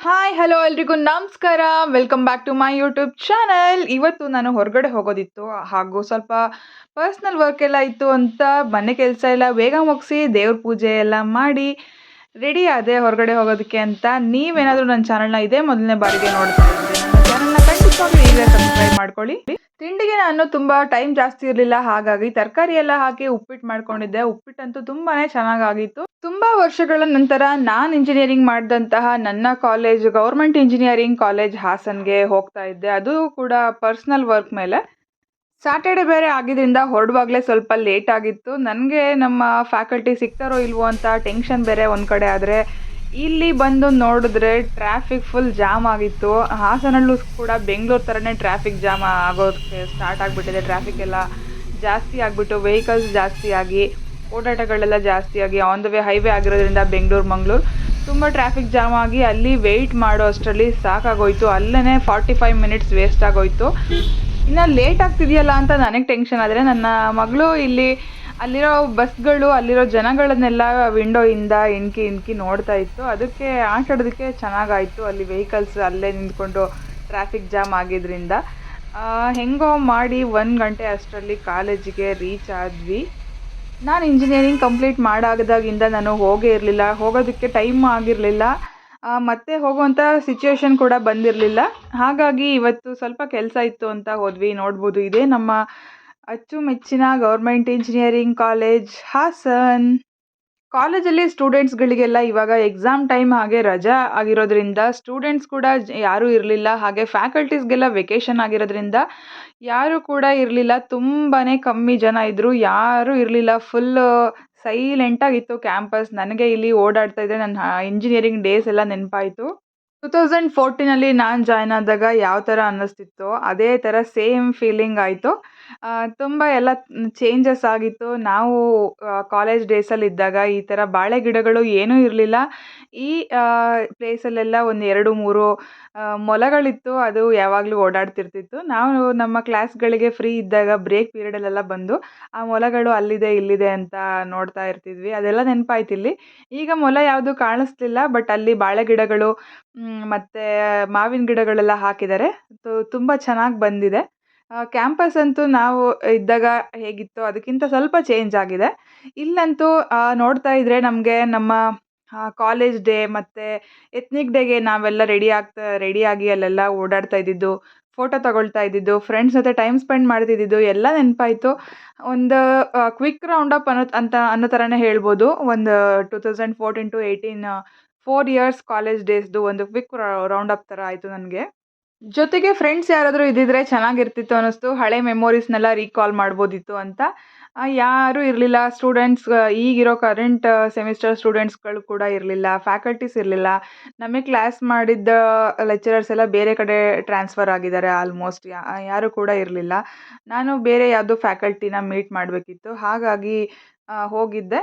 Hi hello ಎಲ್ರಿಗೂ ನಮಸ್ಕಾರ. Welcome back to my YouTube channel. ಇವತ್ತು ನಾನು ಹೊರಗಡೆ ಹೋಗೋದಿತ್ತು ಹಾಗೂ ಸ್ವಲ್ಪ ಪರ್ಸ್ನಲ್ ವರ್ಕ್ ಎಲ್ಲ ಇತ್ತು ಅಂತ ಮನೆ ಕೆಲಸ ಎಲ್ಲ ಬೇಗ ಮುಗಿಸಿ ದೇವ್ರ ಪೂಜೆ ಎಲ್ಲ ಮಾಡಿ ರೆಡಿ ಆದೆ ಹೊರಗಡೆ ಹೋಗೋದಕ್ಕೆ ಅಂತ. ನೀವೇನಾದರೂ ನನ್ನ ಚಾನಲ್ನ ಇದೇ ಮೊದಲನೇ ಬಾರಿಗೆ ನೋಡ್ತಾ ಇದ್ದರೆ ನನ್ನ ಚಾನಲ್ನ ಖಂಡಿತವಾಗ್ಲೂ ಈಗಲೇ ಸಬ್ಸ್ಕ್ರೈಬ್ ಮಾಡ್ಕೊಳ್ಳಿ. ತಿಂಡಿಗೆ ನಾನು ತುಂಬ ಟೈಮ್ ಜಾಸ್ತಿ ಇರಲಿಲ್ಲ, ಹಾಗಾಗಿ ತರಕಾರಿ ಎಲ್ಲ ಹಾಕಿ ಉಪ್ಪಿಟ್ಟು ಮಾಡ್ಕೊಂಡಿದ್ದೆ. ಉಪ್ಪಿಟ್ಟಂತೂ ತುಂಬಾ ಚೆನ್ನಾಗಾಗಿತ್ತು. ತುಂಬ ವರ್ಷಗಳ ನಂತರ ನಾನು ಇಂಜಿನಿಯರಿಂಗ್ ಮಾಡಿದಂತಹ ನನ್ನ ಕಾಲೇಜ್ ಗೌರ್ಮೆಂಟ್ ಇಂಜಿನಿಯರಿಂಗ್ ಕಾಲೇಜ್ ಹಾಸನ್ಗೆ ಹೋಗ್ತಾ ಇದ್ದೆ, ಅದು ಕೂಡ ಪರ್ಸ್ನಲ್ ವರ್ಕ್ ಮೇಲೆ. ಸ್ಯಾಟರ್ಡೆ ಬೇರೆ ಆಗಿದ್ದರಿಂದ ಹೊರಡುವಾಗಲೇ ಸ್ವಲ್ಪ ಲೇಟ್ ಆಗಿತ್ತು. ನನಗೆ ನಮ್ಮ ಫ್ಯಾಕಲ್ಟಿ ಸಿಗ್ತಾರೋ ಇಲ್ವೋ ಅಂತ ಟೆನ್ಷನ್ ಬೇರೆ ಒಂದು ಕಡೆ. ಆದರೆ ಇಲ್ಲಿ ಬಂದು ನೋಡಿದ್ರೆ ಟ್ರಾಫಿಕ್ ಫುಲ್ ಜಾಮ್ ಆಗಿತ್ತು. ಹಾಸನಲ್ಲೂ ಕೂಡ ಬೆಂಗಳೂರು ಥರನೇ ಟ್ರಾಫಿಕ್ ಜಾಮ್ ಆಗೋದಕ್ಕೆ ಸ್ಟಾರ್ಟ್ ಆಗಿಬಿಟ್ಟಿದೆ. ಟ್ರಾಫಿಕ್ ಎಲ್ಲ ಜಾಸ್ತಿ ಆಗಿಬಿಟ್ಟು ವೆಹಿಕಲ್ಸ್ ಜಾಸ್ತಿ ಆಗಿ ಓಡಾಟಗಳೆಲ್ಲ ಜಾಸ್ತಿ ಆಗಿ ಆನ್ ದ ವೇ ಹೈವೇ ಆಗಿರೋದ್ರಿಂದ ಬೆಂಗಳೂರು ಮಂಗಳೂರು ತುಂಬ ಟ್ರಾಫಿಕ್ ಜಾಮ್ ಆಗಿ ಅಲ್ಲಿ ವೆಯ್ಟ್ ಮಾಡೋ ಅಷ್ಟರಲ್ಲಿ ಸಾಕಾಗೋಯ್ತು. ಅಲ್ಲೇ 45 ಮಿನಿಟ್ಸ್ ವೇಸ್ಟ್ ಆಗೋಯ್ತು. ಇನ್ನು ಲೇಟ್ ಆಗ್ತಿದೆಯಲ್ಲ ಅಂತ ನನಗೆ ಟೆನ್ಷನ್. ಆದರೆ ನನ್ನ ಮಗಳು ಇಲ್ಲಿ ಅಲ್ಲಿರೋ ಬಸ್ಗಳು ಅಲ್ಲಿರೋ ಜನಗಳನ್ನೆಲ್ಲ ವಿಂಡೋಯಿಂದ ಇಣಕಿ ನೋಡ್ತಾ ಇತ್ತು. ಅದಕ್ಕೆ ಆಟಾಡೋದಕ್ಕೆ ಚೆನ್ನಾಗಾಯಿತು. ಅಲ್ಲಿ ವೆಹಿಕಲ್ಸ್ ಅಲ್ಲೇ ನಿಂತ್ಕೊಂಡು ಟ್ರಾಫಿಕ್ ಜಾಮ್ ಆಗಿದ್ದರಿಂದ ಹೆಂಗೋ ಮಾಡಿ 1 ಗಂಟೆ ಅಷ್ಟರಲ್ಲಿ ಕಾಲೇಜಿಗೆ ರೀಚ್ ಆದ್ವಿ. ನಾನು ಇಂಜಿನಿಯರಿಂಗ್ ಕಂಪ್ಲೀಟ್ ಮಾಡಾಗದಾಗಿಂದ ನಾನು ಹೋಗೇ ಇರಲಿಲ್ಲ, ಹೋಗೋದಕ್ಕೆ ಟೈಮ್ ಆಗಿರಲಿಲ್ಲ, ಮತ್ತೆ ಹೋಗುವಂಥ ಸಿಚುವೇಶನ್ ಕೂಡ ಬಂದಿರಲಿಲ್ಲ. ಹಾಗಾಗಿ ಇವತ್ತು ಸ್ವಲ್ಪ ಕೆಲಸ ಇತ್ತು ಅಂತ ಹೋದ್ವಿ. ನೋಡ್ಬೋದು, ಇದೇ ನಮ್ಮ ಅಚ್ಚುಮೆಚ್ಚಿನ ಗೌರ್ಮೆಂಟ್ ಇಂಜಿನಿಯರಿಂಗ್ ಕಾಲೇಜ್ ಹಾಸನ್. ಕಾಲೇಜಲ್ಲಿ ಸ್ಟೂಡೆಂಟ್ಸ್ಗಳಿಗೆಲ್ಲ ಇವಾಗ ಎಕ್ಸಾಮ್ ಟೈಮ್ ಹಾಗೆ ರಜಾ ಆಗಿರೋದ್ರಿಂದ ಸ್ಟೂಡೆಂಟ್ಸ್ ಕೂಡ ಯಾರೂ ಇರಲಿಲ್ಲ. ಹಾಗೆ ಫ್ಯಾಕಲ್ಟೀಸ್ಗೆಲ್ಲ ವೆಕೇಷನ್ ಆಗಿರೋದ್ರಿಂದ ಯಾರೂ ಕೂಡ ಇರಲಿಲ್ಲ. ತುಂಬಾ ಕಮ್ಮಿ ಜನ ಇದ್ದರು, ಯಾರೂ ಇರಲಿಲ್ಲ. ಫುಲ್ಲು ಸೈಲೆಂಟಾಗಿತ್ತು ಕ್ಯಾಂಪಸ್. ನನಗೆ ಇಲ್ಲಿ ಓಡಾಡ್ತಾ ಇದ್ದರೆ ನನ್ನ ಇಂಜಿನಿಯರಿಂಗ್ ಡೇಸ್ ಎಲ್ಲ ನೆನಪಾಯಿತು. 2014 ನಾನು ಜಾಯ್ನ್ ಆದಾಗ ಯಾವ ಥರ ಅನ್ನಿಸ್ತಿತ್ತೋ ಅದೇ ಥರ ಸೇಮ್ ಫೀಲಿಂಗ್ ಆಯಿತು. ತುಂಬ ಎಲ್ಲ ಚೇಂಜಸ್ ಆಗಿತ್ತು. ನಾವು ಕಾಲೇಜ್ ಡೇಸಲ್ಲಿದ್ದಾಗ ಈ ಥರ ಬಾಳೆ ಗಿಡಗಳು ಏನೂ ಇರಲಿಲ್ಲ. ಈ ಪ್ಲೇಸಲ್ಲೆಲ್ಲ ಒಂದು 2-3 ಮೊಲಗಳಿತ್ತು. ಅದು ಯಾವಾಗಲೂ ಓಡಾಡ್ತಿರ್ತಿತ್ತು. ನಾವು ನಮ್ಮ ಕ್ಲಾಸ್ಗಳಿಗೆ ಫ್ರೀ ಇದ್ದಾಗ ಬ್ರೇಕ್ ಪೀರಿಯಡಲ್ಲೆಲ್ಲ ಬಂದು ಆ ಮೊಲಗಳು ಅಲ್ಲಿದೆ ಇಲ್ಲಿದೆ ಅಂತ ನೋಡ್ತಾ ಇರ್ತಿದ್ವಿ. ಅದೆಲ್ಲ ನೆನಪಾಯ್ತು ಇಲ್ಲಿ. ಈಗ ಮೊಲ ಯಾವುದು ಕಾಣಿಸ್ತಿಲ್ಲ, ಬಟ್ ಅಲ್ಲಿ ಬಾಳೆ ಗಿಡಗಳು ಮತ್ತು ಮಾವಿನ ಗಿಡಗಳೆಲ್ಲ ಹಾಕಿದ್ದಾರೆ. ತುಂಬ ಚೆನ್ನಾಗಿ ಬಂದಿದೆ. ಕ್ಯಾಂಪಸ್ ಅಂತೂ ನಾವು ಇದ್ದಾಗ ಹೇಗಿತ್ತೋ ಅದಕ್ಕಿಂತ ಸ್ವಲ್ಪ ಚೇಂಜ್ ಆಗಿದೆ. ಇಲ್ಲಂತೂ ನೋಡ್ತಾ ಇದ್ದರೆ ನಮಗೆ ನಮ್ಮ ಕಾಲೇಜ್ ಡೇ ಮತ್ತು ಎತ್ನಿಕ್ ಡೇಗೆ ನಾವೆಲ್ಲ ರೆಡಿಯಾಗಿ ಅಲ್ಲೆಲ್ಲ ಓಡಾಡ್ತಾ ಇದ್ದಿದ್ದು, ಫೋಟೋ ತಗೊಳ್ತಾ ಇದ್ದಿದ್ದು, ಫ್ರೆಂಡ್ಸ್ ಜೊತೆ ಟೈಮ್ ಸ್ಪೆಂಡ್ ಮಾಡ್ತಿದ್ದಿದ್ದು ಎಲ್ಲ ನೆನಪಾಯಿತು. ಒಂದು ಕ್ವಿಕ್ ರೌಂಡಪ್ ಅನ್ನೋ ಥರನೇ ಹೇಳ್ಬೋದು. ಒಂದು 2014 to 18 4 ಇಯರ್ಸ್ ಕಾಲೇಜ್ ಡೇಸ್ದು ಒಂದು ಕ್ವಿಕ್ ರೌಂಡಪ್ ಥರ ಆಯಿತು ನನಗೆ. ಜೊತೆಗೆ ಫ್ರೆಂಡ್ಸ್ ಯಾರಾದರೂ ಇದ್ದಿದ್ರೆ ಚೆನ್ನಾಗಿರ್ತಿತ್ತು ಅನ್ನಿಸ್ತು. ಹಳೆ ಮೆಮೊರೀಸ್ನೆಲ್ಲ ರೀಕಾಲ್ ಮಾಡ್ಬೋದಿತ್ತು ಅಂತ. ಯಾರೂ ಇರಲಿಲ್ಲ. ಸ್ಟೂಡೆಂಟ್ಸ್ ಈಗಿರೋ ಕರೆಂಟ್ ಸೆಮಿಸ್ಟರ್ ಸ್ಟೂಡೆಂಟ್ಸ್ಗಳು ಕೂಡ ಇರಲಿಲ್ಲ, ಫ್ಯಾಕಲ್ಟೀಸ್ ಇರಲಿಲ್ಲ. ನಮಗೆ ಕ್ಲಾಸ್ ಮಾಡಿದ್ದ ಲೆಕ್ಚರರ್ಸ್ ಎಲ್ಲ ಬೇರೆ ಕಡೆ ಟ್ರಾನ್ಸ್ಫರ್ ಆಗಿದ್ದಾರೆ ಆಲ್ಮೋಸ್ಟ್. ಯಾರೂ ಕೂಡ ಇರಲಿಲ್ಲ. ನಾನು ಬೇರೆ ಯಾವುದೋ ಫ್ಯಾಕಲ್ಟಿನ ಮೀಟ್ ಮಾಡಬೇಕಿತ್ತು, ಹಾಗಾಗಿ ಹೋಗಿದ್ದೆ.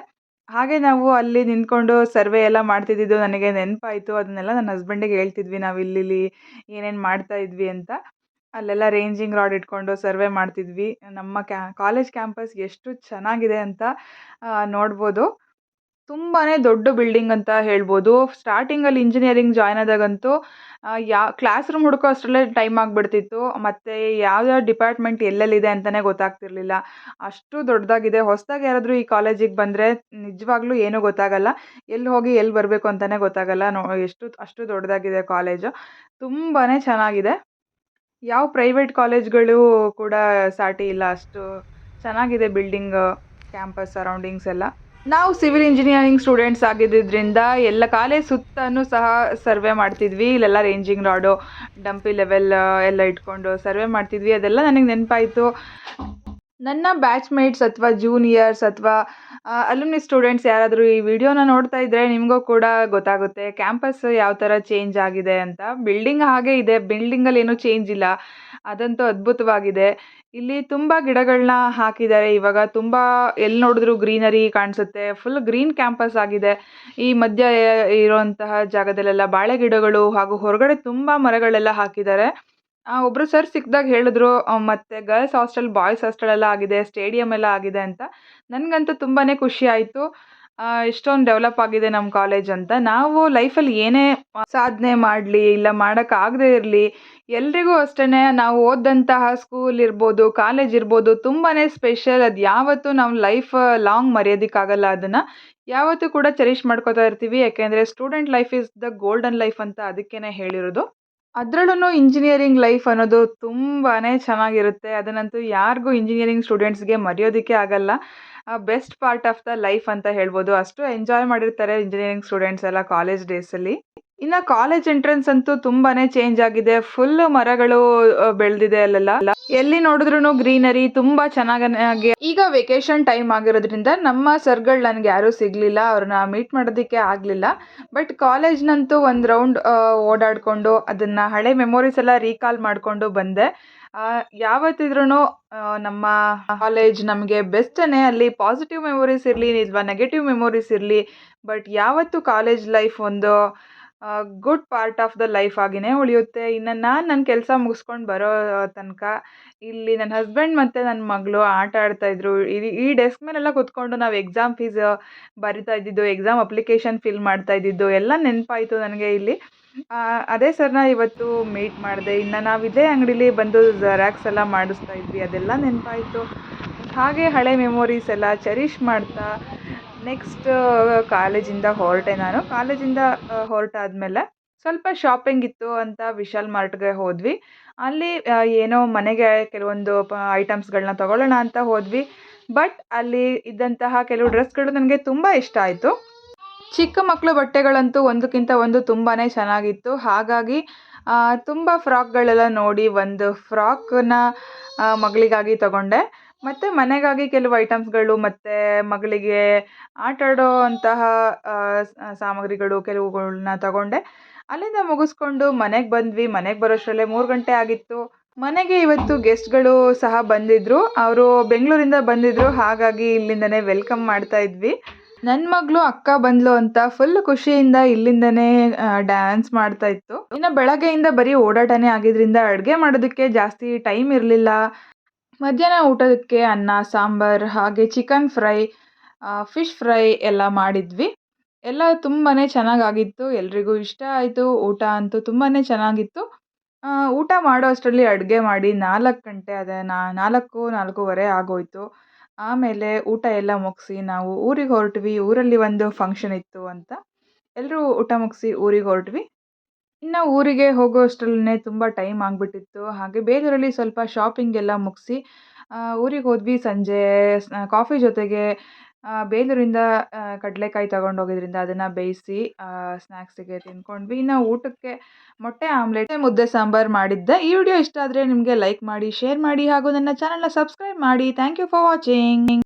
ಹಾಗೆ ನಾವು ಅಲ್ಲಿ ನಿಂತ್ಕೊಂಡು ಸರ್ವೆ ಎಲ್ಲ ಮಾಡ್ತಿದ್ದಿದ್ದು ನನಗೆ ನೆನಪಾಯಿತು. ಅದನ್ನೆಲ್ಲ ನನ್ನ ಹಸ್ಬೆಂಡಿಗೆ ಹೇಳ್ತಿದ್ವಿ, ನಾವು ಇಲ್ಲಿ ಏನೇನು ಮಾಡ್ತಾ ಇದ್ವಿ ಅಂತ. ಅಲ್ಲೆಲ್ಲ ರೇಂಜಿಂಗ್ ರಾಡ್ ಇಟ್ಕೊಂಡು ಸರ್ವೆ ಮಾಡ್ತಿದ್ವಿ. ನಮ್ಮ ಕಾಲೇಜ್ ಕ್ಯಾಂಪಸ್ ಎಷ್ಟು ಚೆನ್ನಾಗಿದೆ ಅಂತ ನೋಡ್ಬೋದು. ತುಂಬಾ ದೊಡ್ಡ ಬಿಲ್ಡಿಂಗ್ ಅಂತ ಹೇಳ್ಬೋದು. ಸ್ಟಾರ್ಟಿಂಗಲ್ಲಿ ಇಂಜಿನಿಯರಿಂಗ್ ಜಾಯ್ನ್ ಆದಾಗಂತೂ ಕ್ಲಾಸ್ ರೂಮ್ ಹುಡುಕೋ ಅಷ್ಟರಲ್ಲೇ ಟೈಮ್ ಆಗಿಬಿಡ್ತಿತ್ತು. ಮತ್ತು ಯಾವ್ಯಾವ ಡಿಪಾರ್ಟ್ಮೆಂಟ್ ಎಲ್ಲೆಲ್ಲಿದೆ ಅಂತಲೇ ಗೊತ್ತಾಗ್ತಿರ್ಲಿಲ್ಲ. ಅಷ್ಟು ದೊಡ್ಡದಾಗಿದೆ. ಹೊಸದಾಗಿ ಯಾರಾದರೂ ಈ ಕಾಲೇಜಿಗೆ ಬಂದರೆ ನಿಜವಾಗ್ಲೂ ಏನೂ ಗೊತ್ತಾಗಲ್ಲ. ಎಲ್ಲಿ ಹೋಗಿ ಎಲ್ಲಿ ಬರಬೇಕು ಅಂತಲೇ ಗೊತ್ತಾಗಲ್ಲ. ಅಷ್ಟು ದೊಡ್ಡದಾಗಿದೆ ಕಾಲೇಜು. ತುಂಬಾ ಚೆನ್ನಾಗಿದೆ. ಯಾವ ಪ್ರೈವೇಟ್ ಕಾಲೇಜ್ಗಳು ಕೂಡ ಸಾಟಿ ಇಲ್ಲ, ಅಷ್ಟು ಚೆನ್ನಾಗಿದೆ ಬಿಲ್ಡಿಂಗ್, ಕ್ಯಾಂಪಸ್ ಸರೌಂಡಿಂಗ್ಸ್ ಎಲ್ಲ. ನಾವು ಸಿವಿಲ್ ಇಂಜಿನಿಯರಿಂಗ್ ಸ್ಟೂಡೆಂಟ್ಸ್ ಆಗಿದ್ದರಿಂದ ಎಲ್ಲ ಕಾಲೇಜ್ ಸುತ್ತನೂ ಸಹ ಸರ್ವೆ ಮಾಡ್ತಿದ್ವಿ. ಇಲ್ಲೆಲ್ಲ ರೇಂಜಿಂಗ್ ರಾಡು, ಡಂಪಿ ಲೆವೆಲ್ ಎಲ್ಲ ಇಟ್ಕೊಂಡು ಸರ್ವೆ ಮಾಡ್ತಿದ್ವಿ. ಅದೆಲ್ಲ ನನಗೆ ನೆನಪಾಯಿತು. ನನ್ನ ಬ್ಯಾಚ್ಮೇಟ್ಸ್ ಅಥವಾ ಜೂನಿಯರ್ಸ್ ಅಥವಾ ಅಲುಮ್ನಿ ಸ್ಟೂಡೆಂಟ್ಸ್ ಯಾರಾದರೂ ಈ ವಿಡಿಯೋನ ನೋಡ್ತಾ ಇದ್ದರೆ ನಿಮಗೂ ಕೂಡ ಗೊತ್ತಾಗುತ್ತೆ ಕ್ಯಾಂಪಸ್ ಯಾವ ಥರ ಚೇಂಜ್ ಆಗಿದೆ ಅಂತ. ಬಿಲ್ಡಿಂಗ್ ಹಾಗೆ ಇದೆ, ಬಿಲ್ಡಿಂಗಲ್ಲಿ ಏನೂ ಚೇಂಜ್ ಇಲ್ಲ. ಅದಂತೂ ಅದ್ಭುತವಾಗಿದೆ. ಇಲ್ಲಿ ತುಂಬ ಗಿಡಗಳನ್ನ ಹಾಕಿದ್ದಾರೆ ಇವಾಗ. ತುಂಬ ಎಲ್ಲಿ ನೋಡಿದ್ರೂ ಗ್ರೀನರಿ ಕಾಣಿಸುತ್ತೆ. ಫುಲ್ ಗ್ರೀನ್ ಕ್ಯಾಂಪಸ್ ಆಗಿದೆ. ಈ ಮಧ್ಯ ಇರುವಂತಹ ಜಾಗದಲ್ಲೆಲ್ಲ ಬಾಳೆ ಗಿಡಗಳು ಹಾಗೂ ಹೊರಗಡೆ ತುಂಬ ಮರಗಳೆಲ್ಲ ಹಾಕಿದ್ದಾರೆ. ಒಬ್ಬರು ಸರ್ ಸಿಕ್ಕಿದಾಗ ಹೇಳಿದ್ರು, ಮತ್ತು ಗರ್ಲ್ಸ್ ಹಾಸ್ಟೆಲ್, ಬಾಯ್ಸ್ ಹಾಸ್ಟೆಲ್ ಎಲ್ಲ ಆಗಿದೆ, ಸ್ಟೇಡಿಯಂ ಎಲ್ಲ ಆಗಿದೆ ಅಂತ. ನನಗಂತೂ ತುಂಬಾ ಖುಷಿ ಆಯಿತು. ಇಷ್ಟೊಂದು ಡೆವಲಪ್ ಆಗಿದೆ ನಮ್ಮ ಕಾಲೇಜ್ ಅಂತ. ನಾವು ಲೈಫಲ್ಲಿ ಏನೇ ಸಾಧನೆ ಮಾಡಲಿ, ಇಲ್ಲ ಮಾಡೋಕ್ಕಾಗದೇ ಇರಲಿ, ಎಲ್ರಿಗೂ ಅಷ್ಟೇ ನಾವು ಓದಿದಂತಹ ಸ್ಕೂಲ್ ಇರ್ಬೋದು, ಕಾಲೇಜ್ ಇರ್ಬೋದು ತುಂಬಾ ಸ್ಪೆಷಲ್. ಅದು ಯಾವತ್ತೂ ನಾವು ಲೈಫ್ ಲಾಂಗ್ ಮರೆಯೋದಕ್ಕಾಗಲ್ಲ ಅದನ್ನು. ಯಾವತ್ತೂ ಕೂಡ ಚೆರಿಷ್ ಮಾಡ್ಕೋತಾ ಇರ್ತೀವಿ. ಯಾಕೆಂದರೆ student life is the golden life ಅಂತ ಅದಕ್ಕೇ ಹೇಳಿರೋದು. ಅದ್ರಲ್ಲೂ ಇಂಜಿನಿಯರಿಂಗ್ ಲೈಫ್ ಅನ್ನೋದು ತುಂಬಾ ಚೆನ್ನಾಗಿರುತ್ತೆ. ಅದನ್ನಂತೂ ಯಾರಿಗೂ ಇಂಜಿನಿಯರಿಂಗ್ ಸ್ಟೂಡೆಂಟ್ಸ್‌ಗೆ ಮರೆಯೋದಕ್ಕೆ ಆಗಲ್ಲ. Best part of the life ಅಂತ ಹೇಳ್ಬೋದು. ಅಷ್ಟು ಎಂಜಾಯ್ ಮಾಡಿರ್ತಾರೆ ಇಂಜಿನಿಯರಿಂಗ್ ಸ್ಟೂಡೆಂಟ್ಸ್ ಎಲ್ಲ ಕಾಲೇಜ್ ಡೇಸಲ್ಲಿ. ಇನ್ನು ಕಾಲೇಜ್ ಎಂಟ್ರೆನ್ಸ್ ಅಂತೂ ತುಂಬಾನೇ ಚೇಂಜ್ ಆಗಿದೆ. ಫುಲ್ ಮರಗಳು ಬೆಳೆದಿದೆ ಅಲ್ಲೆಲ್ಲ. ಎಲ್ಲಿ ನೋಡಿದ್ರೂ ಗ್ರೀನರಿ ತುಂಬಾ ಚೆನ್ನಾಗಿ. ಈಗ ವೆಕೇಶನ್ ಟೈಮ್ ಆಗಿರೋದ್ರಿಂದ ನಮ್ಮ ಸರ್ಗಳು ನನಗೆ ಯಾರೂ ಸಿಗಲಿಲ್ಲ. ಅವ್ರನ್ನ ಮೀಟ್ ಮಾಡೋದಕ್ಕೆ ಆಗಲಿಲ್ಲ. ಬಟ್ ಕಾಲೇಜ್ನಂತೂ ಒಂದು ರೌಂಡ್ ಓಡಾಡಿಕೊಂಡು ಅದನ್ನು ಹಳೆ ಮೆಮೊರೀಸ್ ಎಲ್ಲ ರೀಕಾಲ್ ಮಾಡಿಕೊಂಡು ಬಂದೆ. ಯಾವತ್ತಿದ್ರೂ ನಮ್ಮ ಕಾಲೇಜ್ ನಮಗೆ ಬೆಸ್ಟೇ. ಅಲ್ಲಿ ಪಾಸಿಟಿವ್ ಮೆಮೊರೀಸ್ ಇರಲಿ ಅಥವಾ ನೆಗೆಟಿವ್ ಮೆಮೊರೀಸ್ ಇರಲಿ, ಬಟ್ ಯಾವತ್ತೂ ಕಾಲೇಜ್ ಲೈಫ್ ಒಂದು good part of the life ಆಗಿಯೇ ಉಳಿಯುತ್ತೆ. ಇನ್ನು ನಾನು ನನ್ನ ಕೆಲಸ ಮುಗಿಸ್ಕೊಂಡು ಬರೋ ತನಕ ಇಲ್ಲಿ ನನ್ನ ಹಸ್ಬೆಂಡ್ ಮತ್ತು ನನ್ನ ಮಗಳು ಆಟ ಆಡ್ತಾಯಿದ್ರು. ಈ ಡೆಸ್ಕ್ ಮೇಲೆಲ್ಲ ಕೂತ್ಕೊಂಡು ನಾವು ಎಕ್ಸಾಮ್ ಫೀಸ್ ಬರಿತಾ ಇದ್ದಿದ್ದು, ಎಕ್ಸಾಮ್ ಅಪ್ಲಿಕೇಶನ್ ಫಿಲ್ ಮಾಡ್ತಾ ಇದ್ದಿದ್ದು ಎಲ್ಲ ನೆನಪಾಯಿತು ನನಗೆ ಇಲ್ಲಿ. ಅದೇ ಸರ್ನ ಇವತ್ತು ಮೀಟ್ ಮಾಡಿದೆ. ಇನ್ನು ನಾವು ಇದೇ ಅಂಗಡೀಲಿ ಬಂದು ಜೆರಾಕ್ಸ್ ಎಲ್ಲ ಮಾಡಿಸ್ತಾ ಇದ್ವಿ, ಅದೆಲ್ಲ ನೆನಪಾಯಿತು. ಹಾಗೆ ಹಳೆ ಮೆಮೊರೀಸ್ ಎಲ್ಲ ಚೆರಿಷ್ ಮಾಡ್ತಾ ನೆಕ್ಸ್ಟ್ ಕಾಲೇಜಿಂದ ಹೊರಟೆ ನಾನು. ಕಾಲೇಜಿಂದ ಹೊರಟಾದ್ಮೇಲೆ ಸ್ವಲ್ಪ ಶಾಪಿಂಗ್ ಇತ್ತು ಅಂತ ವಿಶಾಲ್ ಮಾರ್ಟ್ಗೆ ಹೋದ್ವಿ. ಅಲ್ಲಿ ಏನೋ ಮನೆಗೆ ಕೆಲವೊಂದು ಐಟಮ್ಸ್ಗಳನ್ನ ತಗೊಳ್ಳೋಣ ಅಂತ ಹೋದ್ವಿ. ಬಟ್ ಅಲ್ಲಿ ಇದ್ದಂತಹ ಕೆಲವು ಡ್ರೆಸ್ಗಳು ನನಗೆ ತುಂಬ ಇಷ್ಟ ಆಯಿತು. ಚಿಕ್ಕ ಮಕ್ಕಳು ಬಟ್ಟೆಗಳಂತೂ ಒಂದಕ್ಕಿಂತ ಒಂದು ತುಂಬಾ ಚೆನ್ನಾಗಿತ್ತು. ಹಾಗಾಗಿ ತುಂಬ ಫ್ರಾಕ್ಗಳೆಲ್ಲ ನೋಡಿ ಒಂದು ಫ್ರಾಕನ್ನ ಮಗಳಿಗಾಗಿ ತಗೊಂಡೆ. ಮತ್ತು ಮನೆಗಾಗಿ ಕೆಲವು ಐಟಮ್ಸ್ಗಳು ಮತ್ತು ಮಗಳಿಗೆ ಆಟ ಆಡೋ ಅಂತಹ ಸಾಮಗ್ರಿಗಳು ಕೆಲವುಗಳ್ನ ತಗೊಂಡೆ. ಅಲ್ಲಿಂದ ಮುಗಿಸ್ಕೊಂಡು ಮನೆಗೆ ಬಂದ್ವಿ. ಮನೆಗೆ ಬರೋಷ್ಟರಲ್ಲೇ 3 ಗಂಟೆ ಆಗಿತ್ತು. ಮನೆಗೆ ಇವತ್ತು ಗೆಸ್ಟ್ಗಳು ಸಹ ಬಂದಿದ್ದರು. ಅವರು ಬೆಂಗಳೂರಿಂದ ಬಂದಿದ್ದರು. ಹಾಗಾಗಿ ಇಲ್ಲಿಂದನೇ ವೆಲ್ಕಮ್ ಮಾಡ್ತಾ ಇದ್ವಿ. ನನ್ನ ಮಗಳು ಅಕ್ಕ ಬಂದ್ಲು ಅಂತ ಫುಲ್ ಖುಷಿಯಿಂದ ಇಲ್ಲಿಂದನೇ ಡ್ಯಾನ್ಸ್ ಮಾಡ್ತಾ ಇತ್ತು. ಇನ್ನು ಬೆಳಗ್ಗೆಯಿಂದ ಬರೀ ಓಡಾಟನೇ ಆಗಿದ್ದರಿಂದ ಅಡುಗೆ ಮಾಡೋದಕ್ಕೆ ಜಾಸ್ತಿ ಟೈಮ್ ಇರಲಿಲ್ಲ. ಮಧ್ಯಾಹ್ನ ಊಟಕ್ಕೆ ಅನ್ನ, ಸಾಂಬಾರು ಹಾಗೆ ಚಿಕನ್ ಫ್ರೈ, ಫಿಶ್ ಫ್ರೈ ಎಲ್ಲ ಮಾಡಿದ್ವಿ. ಎಲ್ಲ ತುಂಬಾ ಚೆನ್ನಾಗಾಗಿತ್ತು. ಎಲ್ರಿಗೂ ಇಷ್ಟ ಆಯಿತು. ಊಟ ಅಂತೂ ತುಂಬಾ ಚೆನ್ನಾಗಿತ್ತು. ಊಟ ಮಾಡೋ ಅಷ್ಟರಲ್ಲಿ ಅಡುಗೆ ಮಾಡಿ 4 ಗಂಟೆ ಅದೇ 4:30 ಆಗೋಯಿತು. ಆಮೇಲೆ ಊಟ ಎಲ್ಲ ಮುಗಿಸಿ ನಾವು ಊರಿಗೆ ಹೊರಟ್ವಿ. ಊರಲ್ಲಿ ಒಂದು ಫಂಕ್ಷನ್ ಇತ್ತು ಅಂತ ಎಲ್ಲರೂ ಊಟ ಮುಗಿಸಿ ಊರಿಗೆ ಹೊರಟ್ವಿ. ಇನ್ನು ಊರಿಗೆ ಹೋಗೋ ಅಷ್ಟರಲ್ಲೇ ತುಂಬ ಟೈಮ್ ಆಗಿಬಿಟ್ಟಿತ್ತು. ಹಾಗೆ ಬೇಲೂರಲ್ಲಿ ಸ್ವಲ್ಪ ಶಾಪಿಂಗ್ ಎಲ್ಲ ಮುಗಿಸಿ ಊರಿಗೆ ಹೋದ್ವಿ. ಸಂಜೆ ಕಾಫಿ ಜೊತೆಗೆ ಬೇಲೂರಿಂದ ಕಡಲೆಕಾಯಿ ತಗೊಂಡೋಗಿದ್ರಿಂದ ಅದನ್ನು ಬೇಯಿಸಿ ಸ್ನ್ಯಾಕ್ಸಿಗೆ ತಿಂದ್ಕೊಂಡ್ವಿ. ಇನ್ನು ಊಟಕ್ಕೆ ಮೊಟ್ಟೆ ಆಮ್ಲೆಟ್, ಮುದ್ದೆ ಸಾಂಬಾರು ಮಾಡಿದ್ದೆ. ಈ ವಿಡಿಯೋ ಇಷ್ಟ ಆದರೆ ನಿಮಗೆ ಲೈಕ್ ಮಾಡಿ, ಶೇರ್ ಮಾಡಿ ಹಾಗೂ ನನ್ನ ಚಾನಲ್ನ ಸಬ್ಸ್ಕ್ರೈಬ್ ಮಾಡಿ. Thank you for watching.